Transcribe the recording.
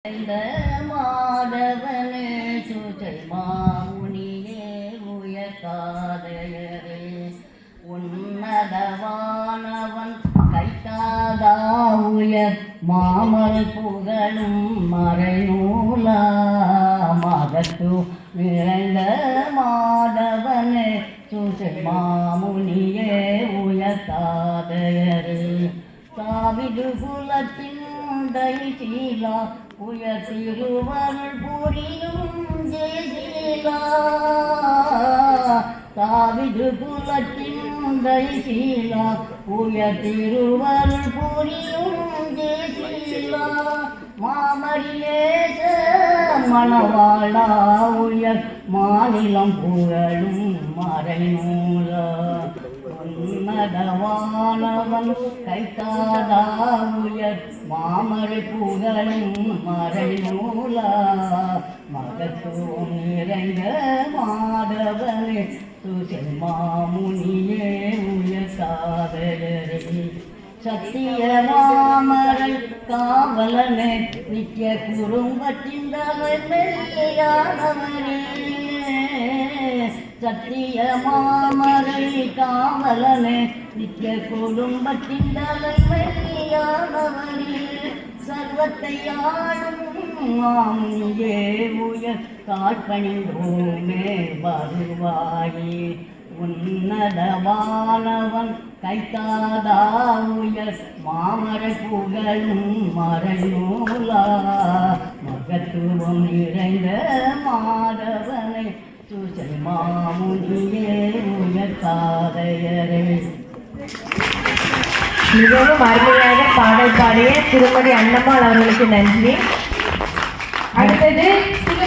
இந்த மாதவனே சுதை மாமுனியே உயர்காதையரே உன்னதவானவன் கைத்தாதா உயர் மாமல் புகழும் மறைநூலா மகத்து நிறைந்த மாதவனே சுதை மாமுனியே உயர்காதையரே தாவிது குலத்தின் தைசீலா உயர் திருவருள் புரியும் ஜெயசீலா தாவிது குலத்தின் தைசீலா உயர் திருவருள் புரியும் ஜெயசீலா மாமரியேச மணவாளா உயர் மாநிலம் புகழும் மறைநூலா உன்னதவானவன் கைத்தாதா உயர் மாமரை புகழும் மறைநூலா மகத்துவம் நிறைந்த மாதவனே சுசை மாமுனியே உயர் காதலரே சத்திய மாமரை காவலனே நித்திய குடும்பத்தின் தலைமையானவரே சத்திய மாமரை காவலனே நித்திய குடும்பத்தின் தலைமையானவரே சர்வத்தை ஆளும் ஆமுனியே உயர் காட்பணிந்தோமே வருவாயே உன்னதவானவன் கைத்தாதா உயர் மாமரை புகழும் மறைநூலா மகத்துவம் நிறைந்த மாதவனை சுசை மாமுனியே உயர் காதையரே. மிகவும் அருமையாக பாடல் பாடிய திருமதி அன்னம்மாள் அவர்களுக்கு நன்றி. அடுத்தது